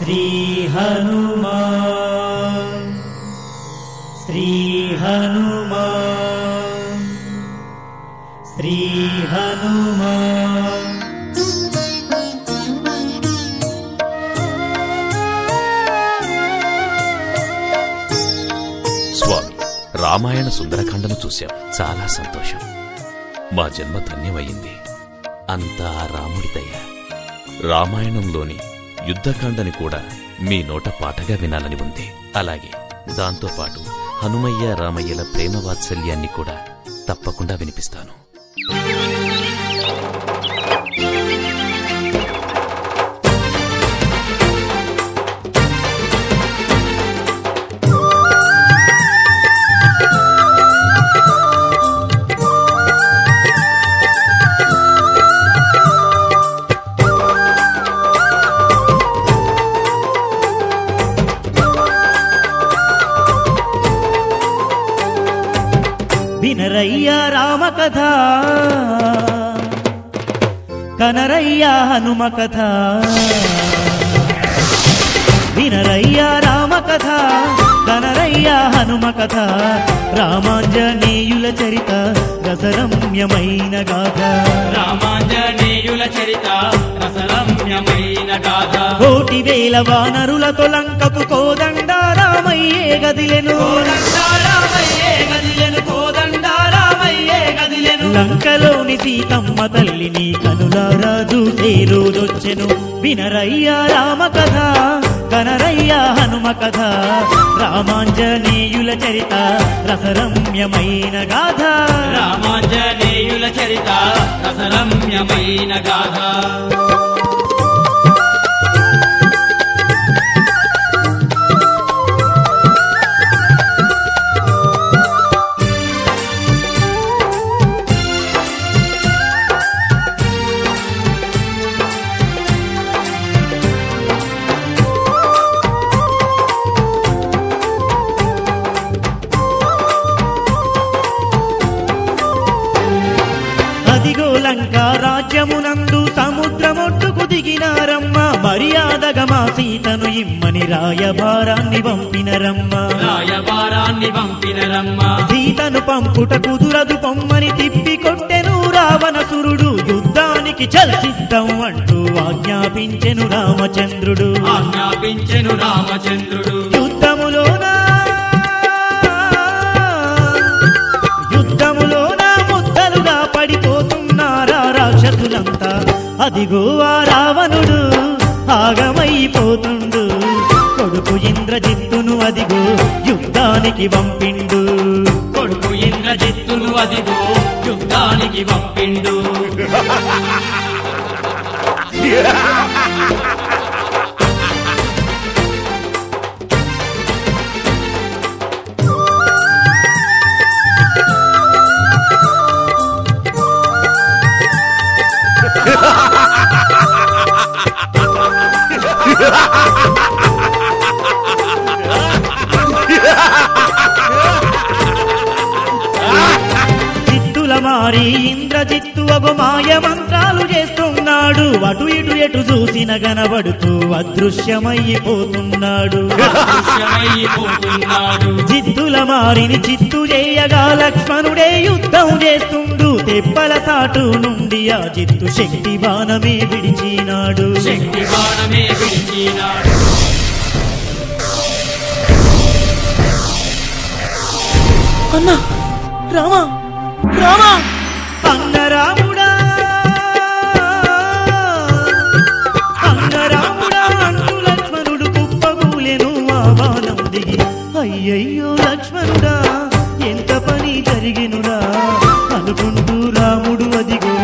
श्री हनुमान श्री हनुमान श्री हनुमान। స్వామి, రామాయణ సుందరకాండను చూశాం. చాలా సంతోషం. మా జన్మ ధన్యమయ్యింది. అంతా రాముడి దయ. రామాయణంలోని యుద్ధకాండని కూడా మీ నోట పాటగా వినాలని ఉంది. అలాగే దాంతోపాటు హనుమయ్య రామయ్యల ప్రేమ వాత్సల్యాన్ని కూడా తప్పకుండా వినిపిస్తాను. వినరయ్యా రామ కథ, కనరయ్యా హనుమ కథ. వినరయ్యా రామ కథ, కనరయ్యా హనుమ కథ. రామాంజనేయుల చరిత రసరమ్యమైన గాథ. రామాంజనేయుల చరిత రసరమ్యమైన గాథ. కోటి వేల వానరులతో లంకకు కోదండ రామయ్యే గదిలెను. లంకలోని సీతమ్మ తల్లిని కనులారా చూసే రోజొచ్చెను. వినరయ్యా రామ కథ, కనరయ్యా హనుమ కథ. రామాంజనేయుల చరిత రసరమ్యమైన గాథ. రామాంజనేయుల చరిత రసరమ్యమైన గాథ. అదిగో లంకా రాజ్యమునందు సముద్రమొట్టుకు దిగినారమ్మ. మర్యాదగా మా సీతను ఇమ్మని రాయబారాన్ని పంపినరమ్మ. రాయబారాన్ని పంపినరమ్మ. సీతను పంపుట కుదురదు పొమ్మని తిప్పి కొట్టెను రావణసురుడు. యుద్ధానికి చల్సిద్ధం అంటూ ఆజ్ఞాపించెను రామచంద్రుడు. ఆజ్ఞాపించెను రామచంద్రుడు. యుద్ధములోనా ముద్దలుగా పడిపోతున్నారా రాక్షసులంతా. అదిగో ఆ రావణుడు ఆగమైపోతుండు. కొడుకు ఇంద్రజిత్తును అదిగో యుద్ధానికి పంపిండు. కొడుకు ఇంద్రజిత్తును అదిగో యుద్ధానికి పంపిండు. చిత్తుల మారి ఇంద్రజిత్తు ఒక మాయ మంత్రాలు చేస్తున్నాడు. అటు ఇటు ఎటు చూసిన గనబడుతూ అదృశ్యమైపోతున్నాడు. చిత్తుల మారిని చిత్తు చేయగా లక్ష్మణుడే యుద్ధం చేస్తుండు. తెప్పల సాటు నుండి ఆ చిత్తు శక్తి బాణమే విడిచినాడు. శక్తి బాణమే విడిచినాడు. అన్నా రామా రామా అన్న రాముడా, అన్న రాముడా అంటూ లక్ష్మణుడు కుప్పగూలెను ఆ బాణం దిగి. అయ్యయ్యో లక్ష్మణుడా ఎంత పని జరిగినురా అనుకుంటూ రాముడు అదిగో